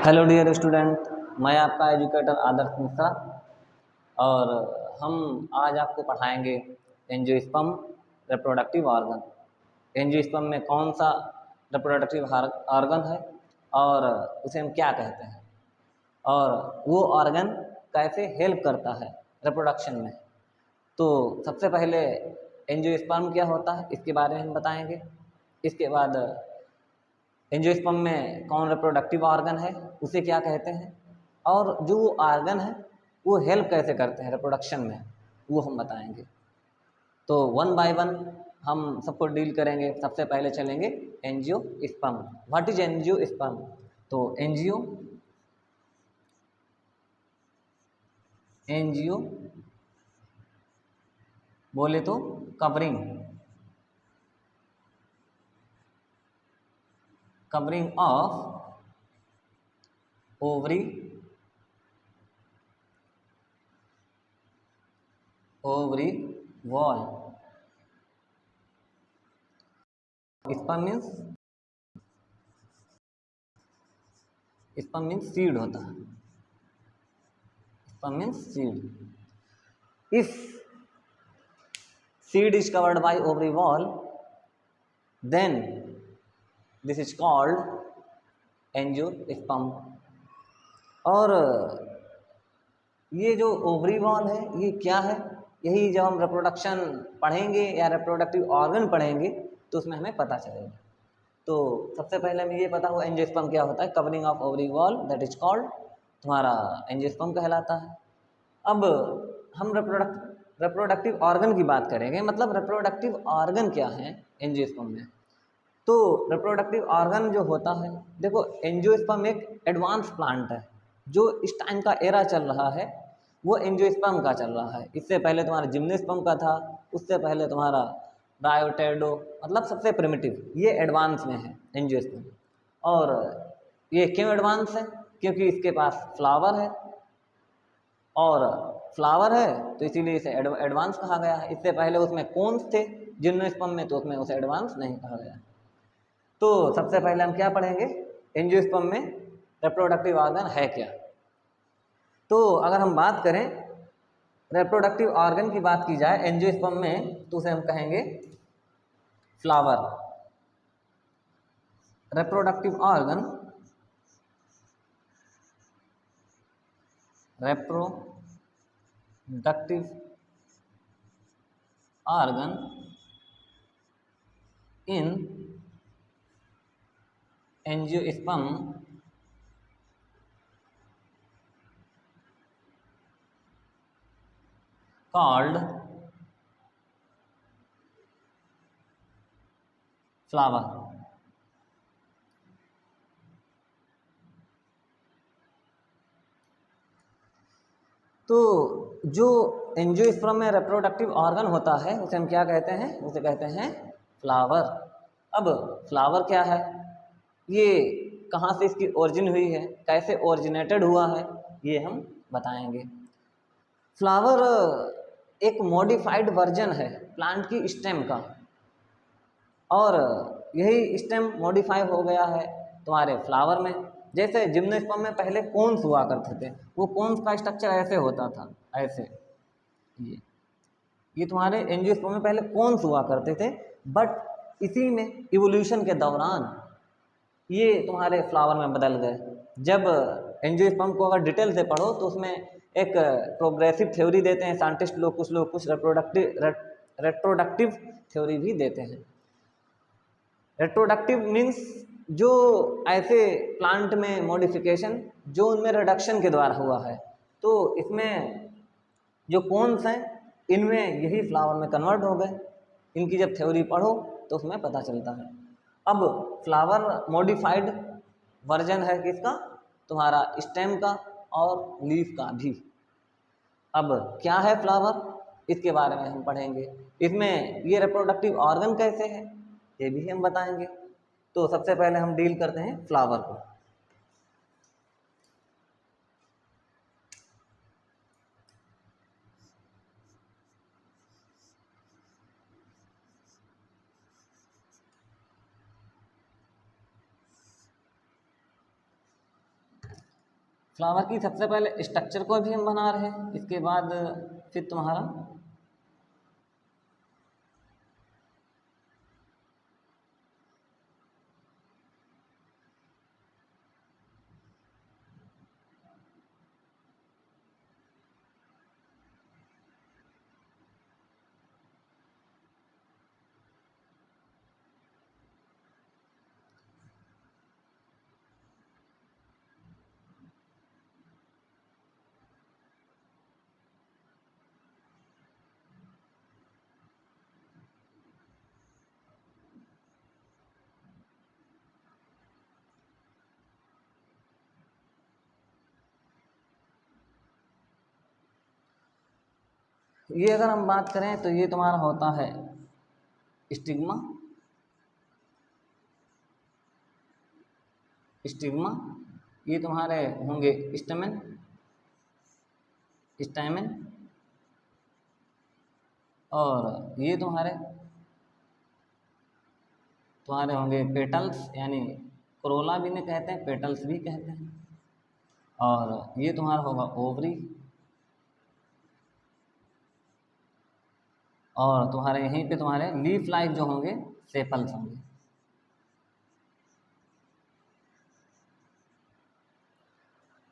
Hello dear student, मैं आपका educator आदर्श मिश्रा और हम आज आपको पढ़ाएंगे एंजियोस्पर्म रिप्रोडक्टिव ऑर्गन। एंजियोस्पर्म में कौन सा रिप्रोडक्टिव ऑर्गन है और उसे हम क्या कहते हैं और वो ऑर्गन कैसे हेल्प करता है रिप्रोडक्शन में। तो सबसे पहले एंजियोस्पर्म क्या होता है इसके बारे में हम बताएंगे। इसके बाद एंजियोस्पर्म में कौन रिप्रोडक्टिव ऑर्गन है उसे क्या कहते हैं और जो वो ऑर्गन है वो हेल्प कैसे करते हैं रिप्रोडक्शन में, वो हम बताएंगे। तो वन बाय वन हम सबको डील करेंगे। सबसे पहले चलेंगे एंजियोस्पर्म। What is angiosperm? तो एंजियो बोले तो covering of ovary wall. Sperm means seed होता है। Sperm means seed. If seed is covered by ovary wall, then this is called angiosperm. और ये जो ओवरी वॉल है ये क्या है, यही जब हम रिप्रोडक्शन पढ़ेंगे या रिप्रोडक्टिव ऑर्गन पढ़ेंगे तो उसमें हमें पता चलेगा। तो सबसे पहले हमें ये पता हुआ एंजियोस्पर्म क्या होता है। Covering of ovary wall that is called तुम्हारा एंजियोस्पर्म कहलाता है। अब हम रिप्रोडक्टिव ऑर्गन की बात करेंगे, मतलब रिप्रोडक्टिव ऑर्गन क्या है एंजियोस्पर्म में। तो रिप्रोडक्टिव ऑर्गन जो होता है, देखो एंजियोस्पर्म एक एडवांस प्लांट है। जो इस टाइम का एरा चल रहा है वो एंजियोस्पर्म का चल रहा है। इससे पहले तुम्हारा जिम्नोस्पर्म का था, उससे पहले तुम्हारा बायोटेडो, मतलब सबसे प्रिमिटिव। ये एडवांस में है एंजियोस्पर्म। और ये क्यों एडवांस है? क्योंकि इसके पास फ्लावर है, और फ्लावर है तो इसीलिए इसे एडवांस कहा गया है। इससे पहले उसमें कोन्स थे जिम्नोस्पर्म में, तो उसमें उसे एडवांस नहीं कहा गया। तो सबसे पहले हम क्या पढ़ेंगे, एंजियोस्पर्म में रिप्रोडक्टिव ऑर्गन है क्या। तो अगर हम बात करें रिप्रोडक्टिव ऑर्गन की बात की जाए एंजियोस्पर्म में, तो उसे हम कहेंगे flower. Reproductive organ, reproductive organ in angiosperm called flower। तो जो एंजियोस्पर्म में रिप्रोडक्टिव ऑर्गन होता है उसे हम क्या कहते हैं, उसे कहते हैं फ्लावर। अब फ्लावर क्या है, ये कहाँ से इसकी ओरिजिन हुई है, कैसे ओरिजिनेटेड हुआ है, ये हम बताएंगे। फ्लावर एक मॉडिफाइड वर्जन है प्लांट की स्टेम का, और यही स्टेम मॉडिफाई हो गया है तुम्हारे फ्लावर में। जैसे जिम्नोस्पर्म में पहले कोन्स हुआ करते थे, वो कोन्स का स्ट्रक्चर ऐसे होता था, ऐसे। ये तुम्हारे एंजियोस्पर्म में पहले कोन्स हुआ करते थे, बट इसी में इवोल्यूशन के दौरान ये तुम्हारे फ्लावर में बदल गए। जब एंजियोस्पर्म को अगर डिटेल से पढ़ो तो उसमें एक प्रोग्रेसिव थ्योरी देते हैं साइंटिस्ट लोग, कुछ लोग कुछ रेट्रोडक्टिव थ्योरी भी देते हैं। रेट्रोडक्टिव मीन्स जो ऐसे प्लांट में मॉडिफिकेशन जो उनमें रिडक्शन के द्वारा हुआ है। तो इसमें जो कोन्स हैं इनमें यही फ्लावर में कन्वर्ट हो गए। इनकी जब थ्योरी पढ़ो तो उसमें पता चलता है। अब फ्लावर मॉडिफाइड वर्जन है किसका, तुम्हारा स्टेम का और लीफ का भी। अब क्या है फ्लावर, इसके बारे में हम पढ़ेंगे। इसमें ये रिप्रोडक्टिव ऑर्गन कैसे है ये भी हम बताएंगे। तो सबसे पहले हम डील करते हैं फ्लावर को। फ्लावर की सबसे पहले स्ट्रक्चर को भी हम बना रहे हैं, इसके बाद फिर तुम्हारा ये अगर हम बात करें तो ये तुम्हारा होता है स्टिग्मा। स्टिग्मा ये तुम्हारे होंगे स्टेमेन, स्टैमेन, और ये तुम्हारे होंगे पेटल्स, यानी कोरोला भी नहीं कहते हैं, पेटल्स भी कहते हैं। और ये तुम्हारा होगा ओवरी, और तुम्हारे यहीं पे तुम्हारे लीफ लाइक जो होंगे सेपल्स होंगे।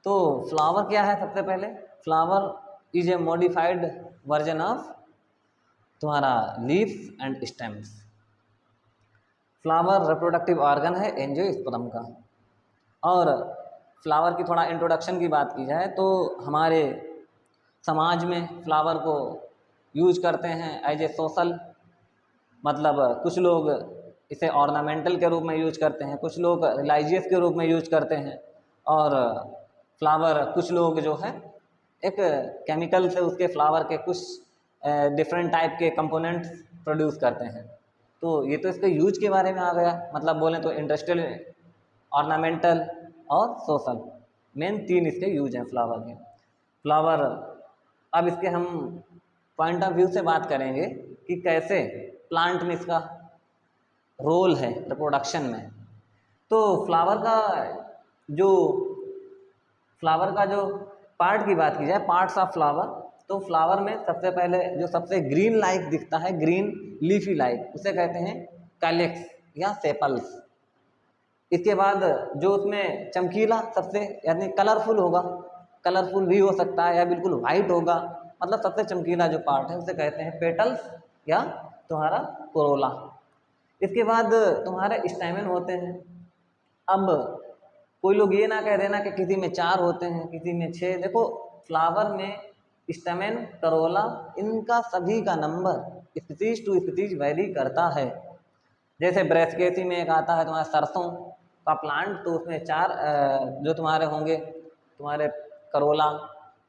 तो फ्लावर क्या है? सबसे पहले flower is a modified version of तुम्हारा leaf and stems. Flower reproductive organ है एंजियोस्पर्म का। और फ्लावर की थोड़ा इंट्रोडक्शन की बात की जाए तो हमारे समाज में फ्लावर को यूज करते हैं एज ए सोशल, मतलब कुछ लोग इसे ऑर्नामेंटल के रूप में यूज करते हैं, कुछ लोग रिलीजियस के रूप में यूज करते हैं, और फ्लावर कुछ लोग जो है एक केमिकल से उसके फ्लावर के कुछ डिफरेंट टाइप के कंपोनेंट्स प्रोड्यूस करते हैं। तो ये तो इसके यूज के बारे में आ गया, मतलब बोलें तो इंडस्ट्रियल, ऑर्नामेंटल और सोशल, मेन तीन इसके यूज हैं फ्लावर के। फ्लावर, अब इसके हम पॉइंट ऑफ व्यू से बात करेंगे कि कैसे प्लांट में इसका रोल है रिप्रोडक्शन में। तो जो फ्लावर का जो पार्ट की बात की जाए, पार्ट्स ऑफ फ्लावर, तो फ्लावर में सबसे पहले जो सबसे ग्रीन लाइक दिखता है, ग्रीन लीफी लाइक, उसे कहते हैं कैलिक्स या सेपल्स। इसके बाद जो उसमें चमकीला सबसे, यानी कलरफुल होगा, कलरफुल भी हो सकता है या बिल्कुल वाइट होगा, मतलब सबसे चमकीला जो पार्ट है उसे कहते हैं पेटल्स या तुम्हारा कोरोला। इसके बाद तुम्हारे स्टैमेन होते हैं। अब कोई लोग ये ना कह देना कि किसी में 4 होते हैं, किसी में 6। देखो, फ्लावर में स्टेमेन, करोला, इनका सभी का number species to species vary करता है। जैसे ब्रेस्केसी में एक आता है तुम्हारा सरसों का प्लांट, तो उसमें 4 जो तुम्हारे होंगे तुम्हारे करोला,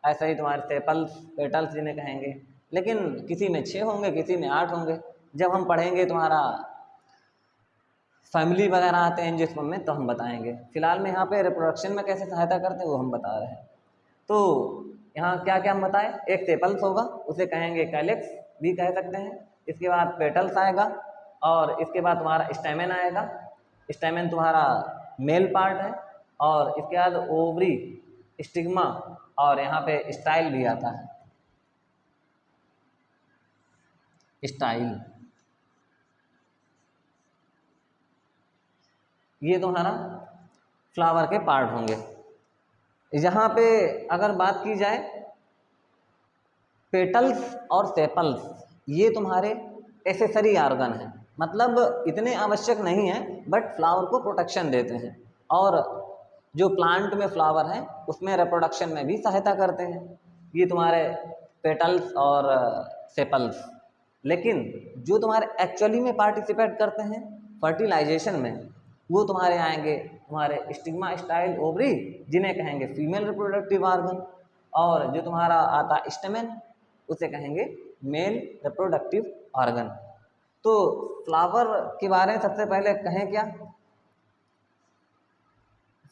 ऐसे ही तुम्हारे सेपल्स, पेटल्स जिन्हें कहेंगे, लेकिन किसी में 6 होंगे, किसी में 8 होंगे। जब हम पढ़ेंगे तुम्हारा फैमिली वगैरह आते हैं एंजियोस्पर्म में, तो हम बताएंगे। फिलहाल में यहाँ पे रिप्रोडक्शन में कैसे सहायता करते हैं वो हम बता रहे हैं। तो यहाँ क्या क्या हम बताएं, एक सेपल्स होगा, उसे कहेंगे कैलिक्स भी कह सकते हैं। इसके बाद पेटल्स आएगा, और इसके बाद तुम्हारा स्टैमेन आएगा। स्टैमेन तुम्हारा मेल पार्ट है, और इसके बाद ओवरी, स्टिग्मा, और यहाँ पे स्टाइल भी आता है, स्टाइल। ये तुम्हारा फ्लावर के पार्ट होंगे। यहाँ पे अगर बात की जाए पेटल्स और सेपल्स, ये तुम्हारे एसेसरी ऑर्गन हैं, मतलब इतने आवश्यक नहीं है, बट फ्लावर को प्रोटेक्शन देते हैं, और जो प्लांट में फ्लावर है उसमें रिप्रोडक्शन में भी सहायता करते हैं, ये तुम्हारे पेटल्स और सेपल्स। लेकिन जो तुम्हारे एक्चुअली में पार्टिसिपेट करते हैं फर्टिलाइजेशन में, वो तुम्हारे आएंगे तुम्हारे स्टिग्मा, स्टाइल, ओवरी, जिन्हें कहेंगे फीमेल रिप्रोडक्टिव ऑर्गन, और जो तुम्हारा आता स्टेमेन, उसे कहेंगे मेल रिप्रोडक्टिव ऑर्गन। तो फ्लावर के बारे में सबसे पहले कहें क्या,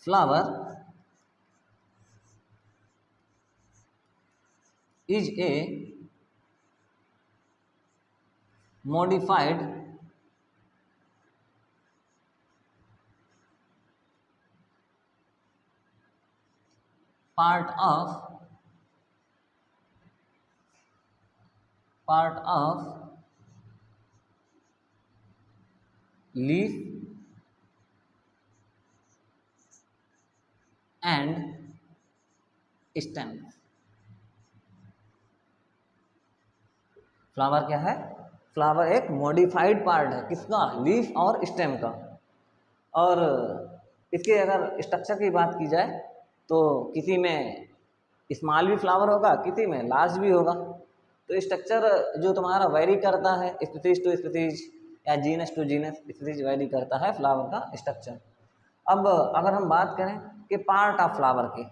flower is a modified part of leaf and stem. Flower क्या है? फ्लावर एक मॉडिफाइड पार्ट है, किसका? लीफ और स्टेम का। और इसके अगर स्ट्रक्चर की बात की जाए तो किसी में स्मॉल भी फ्लावर होगा, किसी में लार्ज भी होगा। तो स्ट्रक्चर जो तुम्हारा वेरी करता है स्पीसीज टू स्पीसीज या genus to genus, species vary करता है फ्लावर का स्ट्रक्चर। अब अगर हम बात करें कि पार्ट ऑफ फ्लावर की,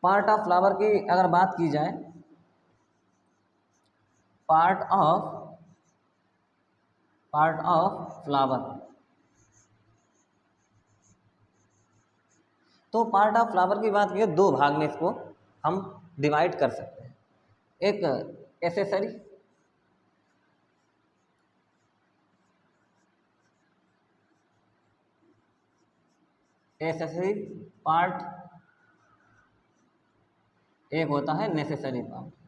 पार्ट ऑफ फ्लावर की अगर बात की जाए, पार्ट ऑफ फ्लावर, तो पार्ट ऑफ फ्लावर की बात की दो भाग में इसको हम डिवाइड कर सकते हैं। एक एसेसरी, पार्ट, एक होता है नेसेसरी पार्ट।